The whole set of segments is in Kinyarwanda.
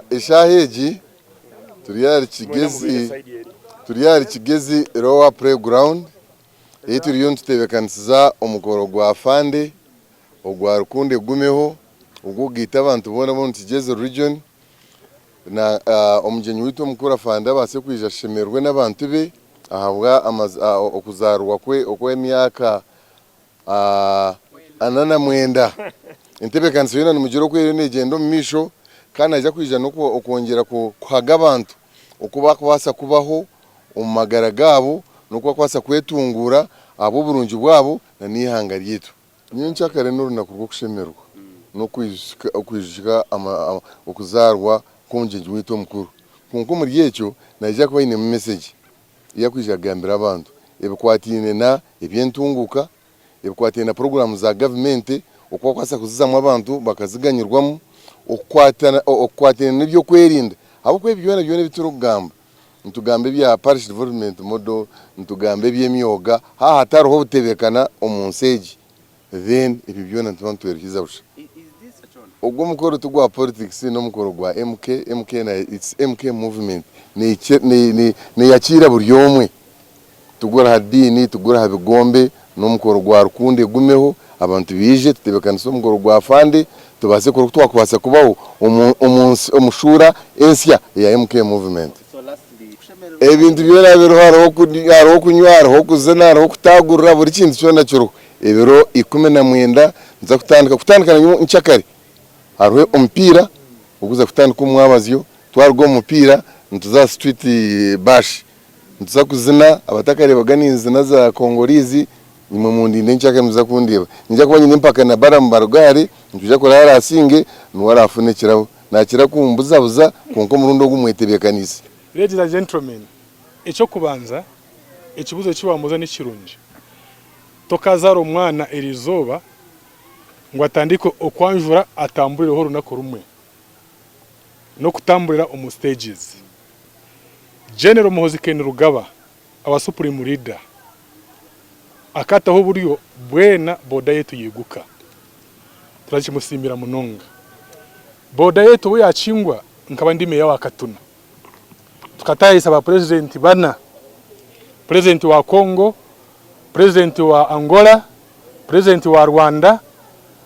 Ishaheji turiyari kigezi Rowa Playground turiyo tutebekanisiza omukoro gwa fande ogwa Rukundo Egumeho Ogugenda abantu bona bona kigezi region na omugenyi wito mukura fande base kwija shemerwe n'abantu be ahabwa okuzarwa kwe okw'emyaka anana mwenda intebekanisizo yona nimugiro kwe negendo mumisho kana ajya kwija no okongera kuhaga abantu okuba kwasa kubaho omumagara gabo no kwasa kwetungura abo burungi bwabo na nihanga ryitu nyenchakare n'urunaku rwo kushemerwa no kwijika okuzarwa konjenji wito mukuru kunko muri yecyo najya kuba ine message yakwija gambira abantu ebikwatine na ebyentunguka ebikwatine na program za government okwa kwasa kuzizamwa abantu bakaziganyirwamo okwatene n'ibyo kwerinda abo kwebyona byone biturugamba ntugambe bya parish development model ntugambe by'emyoga hatariho butebekana omunseji then ibi byona ntubantwerekiza busha ubwo mukoro tugwa politics no mukoro gwa MK na it's MK movement ne yakira buri yomwe tugura hadini tugura habigombe no mukoro gwa Rukundo Egumeho abantu bije tutebekanisa umukoro gwa fande tubase ko twakwasa kubaho umushura ensya ya MK movement ebintu byona biro haro kunywara ho kuzana haro kutagurira buri kintu cyona cyoro ebiro 19 nza kutandika nchakari haro umupira uguza kutandika umwabazyo twarwo umupira ntuza street bash ntuza kuzina abatakare baganiza za kongorizi nimundi ndenchaka muza kundiba njya kubanye mpaka na barambarugari ntuje ko yarasinge nuwarafunekiraho nakira kumbuzabuza konko murundo gumwetebekanisa. Ladies and gentlemen, icyo kubanza ikibuzo kibamuza n'ikirungi tokazara umwana erizoba ngo atandike okwanjura atamburire ho runako rumwe no kutamburira umu stages. Gen.Muhoozi Rugaba aba supreme leader akataho buryo bwena boda yetu yiguka turakimusimbira munonga boda yetu we yakingwa nkaba ndime yawa katuna tukatayisa ba president bana president wa Congo president wa Angola president wa Rwanda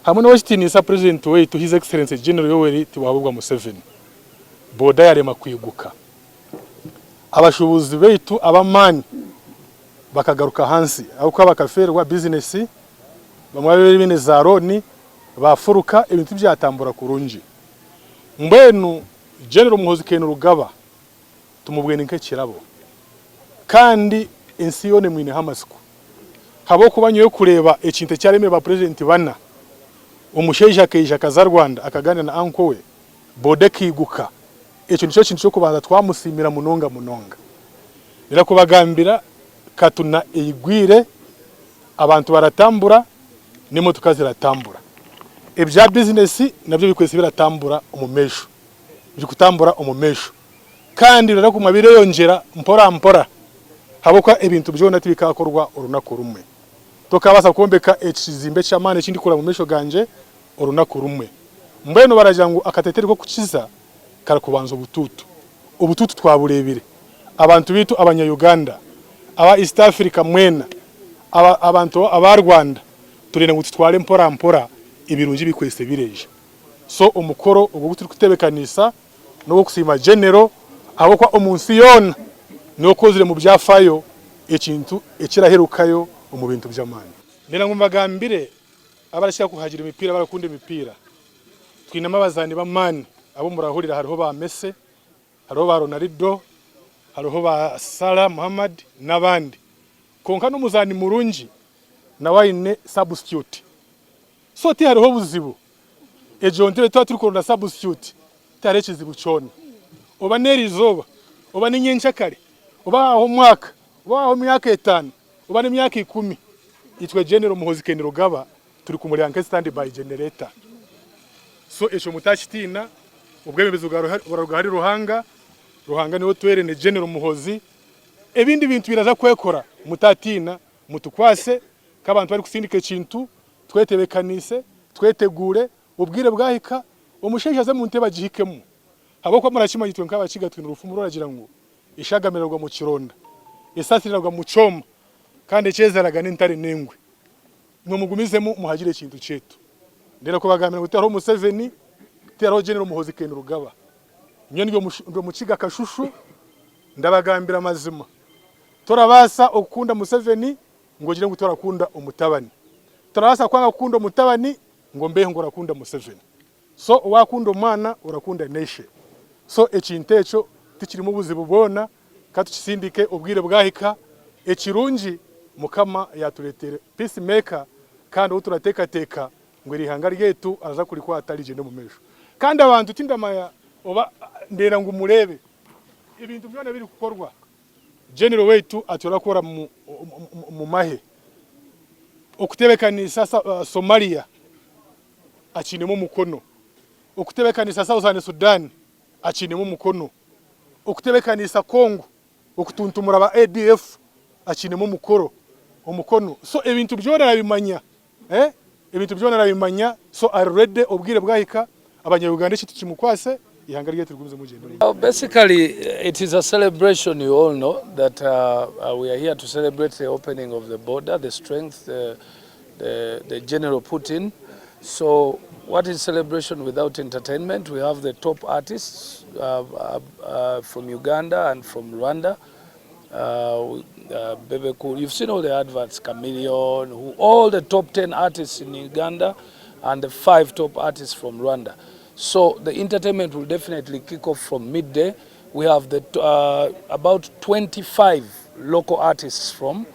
hamwe n'abashitinisa president wetu his excellency General Yoweri Tiwabugwa Museveni boda yarema kwiguka abashubuzi betu abamani bakagaruka hansi aho bakaferwa business bamwe bine za roni bafuruka ibintu byatambura kurunji mbenu Gen.Muhoozi Rugaba tumubwene nke kirabo kandi insiyone mwine hamasiko habo kubanyoye kureba ekintu cyareme ba president bana umusheja keja kaza Rwanda akagana na anko we bode kiguka icyo nico kintu cyo kubanza twamusimira munonga nirakubagambira katuna igwire abantu baratambura n'imotoka ziratambura ibya business nabyo bikwese biratambura umumesho bikutambura umumesho kandi rero kumabire yongera mpora habokwa ibintu byona tibikakorwa urunako rumwe tokabasa kombeka ekizimbe cyamane kindi kura mumesho ganje urunako rumwe mbeno barajangu akateteri ko kukiza karakubanza ubututu twaburebire abantu bitu abanya-Uganda aba East Africa mwena abantu aba Rwanda turene gutware mpora ibirungi bikwese bireje so umukoro ubwo guturi kutebekanisa no gusima general abo kwa omunsi yona no kozire mu byafayo ekintu ekiraherukayo mu bintu by'amani nira ngumagambire abarashya kuhagira imipira barakunda imipira twinama bazani bamani abo murahurira hariho ba Messi hariho ba Ronaldo hariho ba Salah Muhammad nabandi konka no muzani murungi na wayine substitute so ti hariho buzibu ejo ntebe turi korona substitute tare kizibu cyone oba nerizoba oba ninyenchakare oba aho mwaka oba aho myaka 5 oba ni myaka 10 itwe Gen.Muhoozi Rugaba turi kumuriyanka stand by generator so ejo mutashitina ubwemezo bwarugari ruhanga niho twerene Gen.Muhoozi ebindi bintu biraza kwekora mutatina mutukwase kabantu bari kusindika ikintu twetebekanise twetegure ubwire bwahika umusheje aze mu ntebe agihikemo aboko murachima yitwe nk'abakiga twina urufumuro ragira ngo ishagamirwa mu kironda isasirirwa mu cyoma kandi cyezeraga n'intare nengwe no mugumizemo muhagire ikintu cyetu ndera ko bagamira gutero Museveni tero Gen.Muhoozi kenda rugaba nyo ndo mukiga kashushu ndabagambira mazima torabasa okunda Museveni ngo gire ngo torakunda umutabani torabasa kwanga kunda umutabani ngo mbeho ngo rakunda Museveni so wakunda umwana urakunda nation so ekintecho tikirimo buzibu bona katukisindike ubwire bwahika ekirungi mukama yatuletere peacemaker kandi uturateka teka ngo rihanga ryetu araza kuri kwa atari gende mu mesho kandi abantu tindamaya oba ndera ngo umurebe ibintu byone biri gukorwa general wetu atora kora mu mahe okutebekanisa Somalia akinemo mukono okutebekanisa Southern Sudan akinemo mukono okutebekanisa Congo okutuntumura ba ADF akinemo mukoro umukono so ebintu byona nabimanya ebintu byona nabimanya so already obwire bwahika abanyarwanda kitu kimukwase ihanga ryetu rwumze mugendo. Basically it is a celebration. You all know that we are here to celebrate the opening of the border, the strength the general put in. So what is celebration without entertainment? We have the top artists from Uganda and from Rwanda. Bebe Cool. You've seen all the adverts, Chameleon, all the top 10 artists in Uganda and the 5 top artists from Rwanda. So the entertainment will definitely kick off from midday. We have about 25 local artists from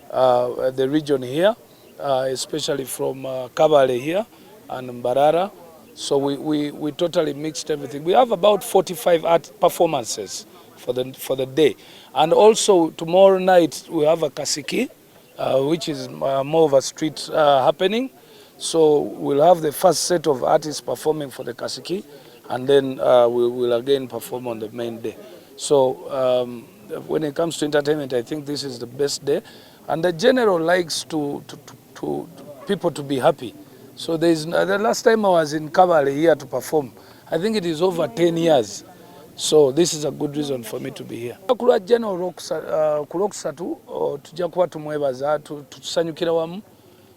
the region here, especially from Kabale here and Mbarara. So we totally mixed everything. We have about 45 art performances for the day. And also tomorrow night we have a kasiki, which is more of a street happening. So we'll have the first set of artists performing for the kasiki, and then we will again perform on the main day. So when it comes to entertainment, I think this is the best day. And the general likes to people to be happy. So the last time I was in Kabale here to perform, I think it is over 10 years. So this is a good reason for me to be here. Kulwa general kulokusatu tujja kuba tumwebaza tusanyukira wamu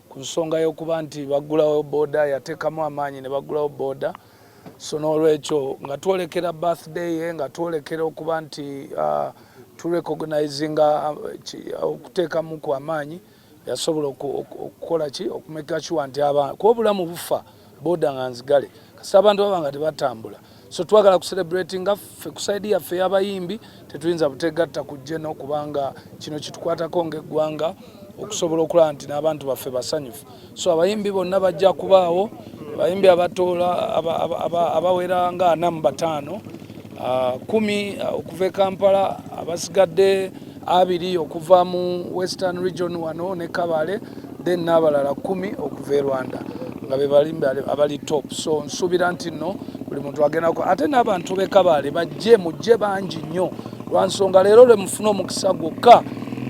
ku nsonga y'okuba nti bagulawo border yateekamu amaanyi ne bagulawo border. So n'olwekyo nga twolekera birthday nga twolekera okuba nti turecognizinga okuteekamu ku amaanyi yasobola okukola ki okumeka sure nti kuba obulamu bufa border nga nzigale kasi abantu baba nga tebatambula. So twagala kucelebratinga ffe ku side yaffe y'abayimbi tetuyinza butegatta ku Gen kubanga kino kitukwatako ng'eggwanga okusobola okulaba nti n'abantu baffe basanyufu. So abayimbi bonna bajja kubaawo, abayimbi abatoola abawera nga 45 10 okuva e Kampala, abasigadde 2 okuva mu Western Region wano ne Kabale, then n'abalala 10 okuva e Rwanda nga be balimbi abali top. So nsuubira nti nno buli muntu agendako ate n'abantu b'e Kabale bajje mujje bangi nnyo lwansonga leero lwe mufuna omukisa gwokka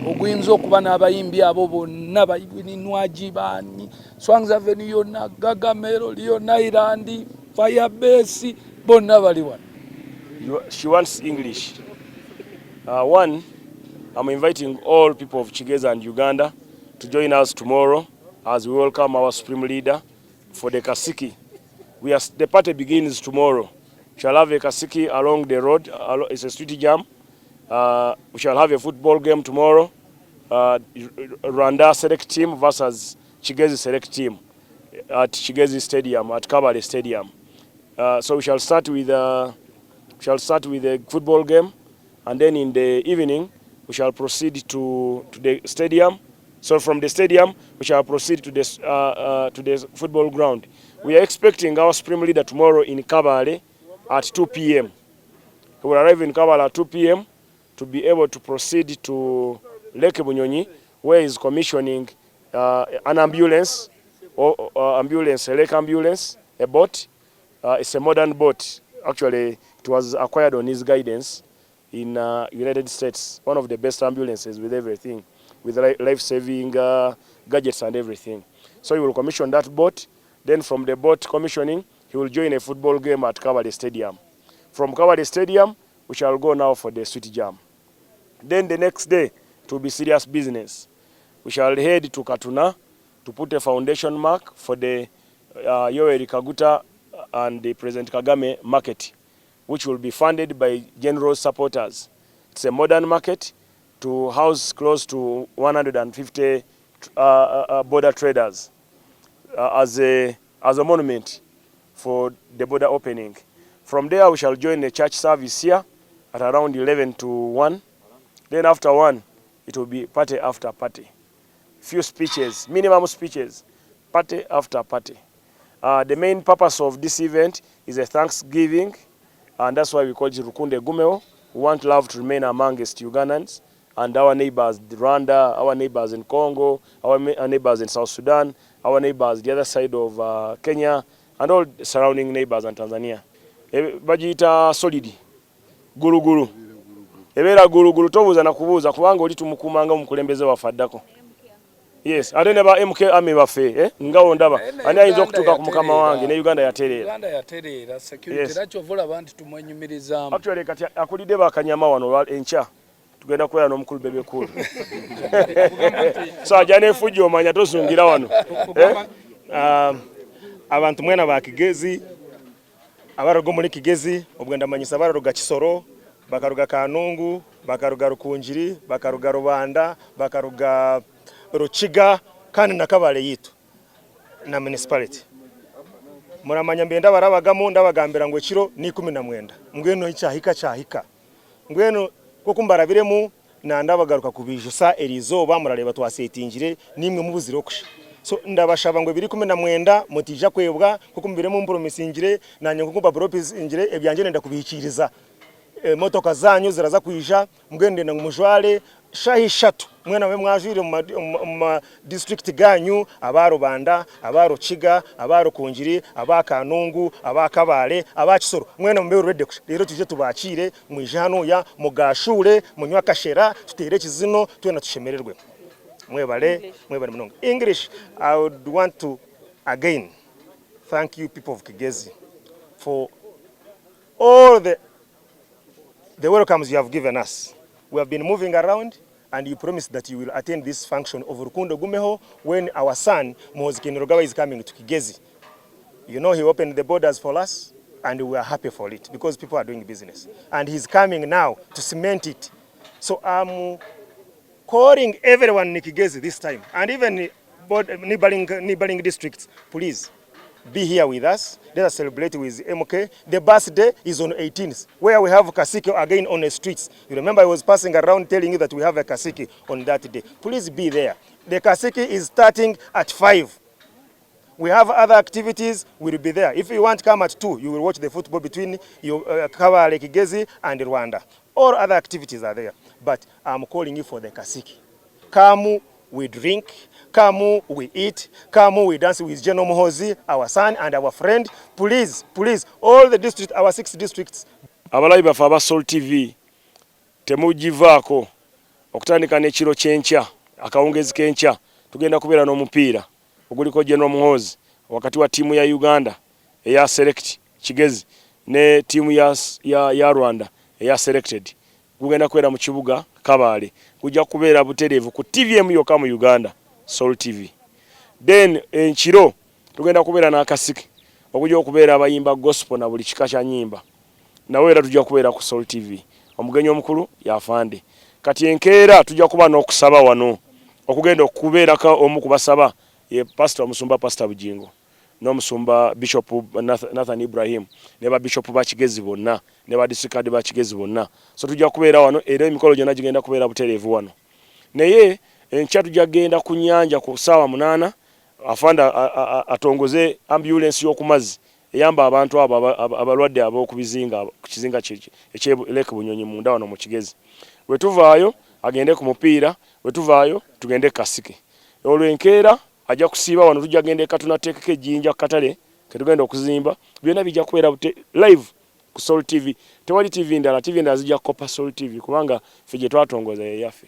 oguyinza okuba n'abayimbi abo bonna bayininwaji baani Swangz Avenue yonna Gagamero Liona Irandi Firebase bonna bali wano. She wants English. One, I'm inviting all people of Kigeza and Uganda to join us tomorrow as we welcome our supreme leader for the Kasiki. The party begins tomorrow. We shall have a Kasiki along the road. It's a street jam. We shall have a football game tomorrow. Rwanda select team versus Kigezi select team at Kigezi Stadium, at Kabale Stadium. So we shall start with a football game, and then in the evening we shall proceed to the stadium. So from the stadium we shall proceed to the football ground. We are expecting our supreme leader tomorrow in Kabale at 2 p.m. He will arrive in Kabale at 2 p.m. to be able to proceed to Lake Bunyonyi, where he is commissioning an ambulance, a lake ambulance, a boat. It's a modern boat. Actually, it was acquired on his guidance in United States. One of the best ambulances with everything, with life-saving gadgets and everything. So he will commission that boat. Then from the boat commissioning, he will join a football game at Kabale Stadium. From Kabale Stadium, we shall go now for the sweet jam. Then the next day, it will be serious business. We shall head to Katuna to put a foundation mark for the Yoweri Kaguta and the President Kagame market, which will be funded by general supporters. It's a modern market to house close to 150 border traders as a monument for the border opening. From there, we shall join the church service here at around 11 to 1. Then after 1, it will be party after party. Few speeches, minimum speeches, party after party. The main purpose of this event is a Thanksgiving, and that's why we call it Rukundo Egumeho. We want love to remain amongst Ugandans and our neighbors, Rwanda, our neighbors in Congo, our neighbors in South Sudan, our neighbors the other side of Kenya, and all the surrounding neighbors in Tanzania. Bajita solidi, gulu gulu. Ebera gulu gulu tobuza na kubuza kubanga oli tumukumanga omukulembeze wafaddako. Yes, ate ne ba MK ame bafe, ngawo ndaba. Ani ayinza okutuuka ku mukama wange ne Uganda yatereera. Uganda yatereera security nacho vola abantu tumwenyumirizamu. Actually kati akulide bakanyama wano encha. Tugenda kwera n'omukulu Bebe Cool. So ajane fujo omanya tozungira wano. Abantu mwena ba Kigezi, abarogo muri Kigezi, obugenda manyisa baroga Kisoro, bakaruga Kanungu, bakaruga Rukunjiri, bakaruga Rubanda, bakaruga Ruchiga kandi na Kabale yitu na municipality. Muramanya mbenda barabagamo ndabagambira ngo kiro ni 19 ngweno cyahika ngweno koko mbarabiremu na ndabagaruka kubije sa erizoba murareba twasetingire nimwe mu buziro kusha. So ndabashaba ngo 19 mutija kwebwa koko mbiremo mpromisingire nanye koko babropis ingire ebyanje nenda kubikiriza motoka zanyu ziraza kuyija mugende na mujwale shahi shatu mwena we mwajire mu district ganyu abarubanda abaruchiga abarukunjiri abakanungu abakabale abakisoro mwena mbe ready rero tuje tubakire mwije hano ya mugashure munywa kashera tutere kizino twena tushemererwe mwebale munonga. English, I would want to again thank you people of Kigezi for all the welcomes you have given us. We have been moving around and you promised that you will attend this function of Rukundo Egumeho when our son Muhoozi Kainerugaba is coming to Kigezi. You know, he opened the borders for us and we are happy for it because people are doing business. And he's coming now to cement it. So I'm calling everyone in Kigezi this time and even neighboring districts, please be here with us. Let us celebrate with MK. The birthday is on 18th, where we have Kasiki again on the streets. You remember I was passing around telling you that we have a Kasiki on that day. Please be there. The Kasiki is starting at 5. We have other activities, we'll be there. If you want to come at 2, you will watch the football between Kabale, Kigezi and Rwanda. All other activities are there. But I'm calling you for the Kasiki. Come, we drink, come, we eat, come, we dance with Gen.Muhoozi, our son and our friend. Please, all the districts, our 6 districts. Abalayi bafe aba Soul TV, temugivaako okutandika n'ekiro kyenkya, akawungezi kenkya, tugenda kubeera n'omupiira oguliko Gen.Muhoozi wakati wa tiimu ya Uganda eya select Kigezi ne tiimu ya Rwanda eya selected. Gugenda kubeera mu kibuga Kabale, kujja kubeera butereevu ku TV emu yokka mu Uganda, Soul TV. Then enkiro tugenda kubeera n'akasiki okujja okubeera abayimba gospel na buli kika kya nyimba. Nawe era tujja kubeera ku Soul TV. Omugenyi omukulu yafande. Kati enkeera tujja kuba n'okusaba wano okugenda okubeerako omu kubasaba ye pastor omusumba Pastor Bujingo n'omusumba Bishop Nathan Ibrahim ne ba Bishop ba Kigezi bonna ne ba district ba Kigezi bonna. So tujja kubeera wano era emikolo gyonna gigenda kubeera butereevu wano. Naye enkya tujja genda ku nnyanja ku ssaawa 8 afanda atongoze ambulance y'okumazzi eyamba abantu abo abalwadde ab'okubizinga ku kizinga eky'Lake Bunyonyi munda wano mu Kigezi. Bwe tuvaayo agende ku mupiira, bwe tuvaayo tugende Kasiki. Olwenkeera ajja kusiiba wano tujja gende katunateekeko ejjinja katale ke tugenda okuzimba. Byonna bijja kubeera live ku Soul TV. Tewali TV ndala zijja kukopa Soul TV kubanga ffe gye twatongoza ye yaffe.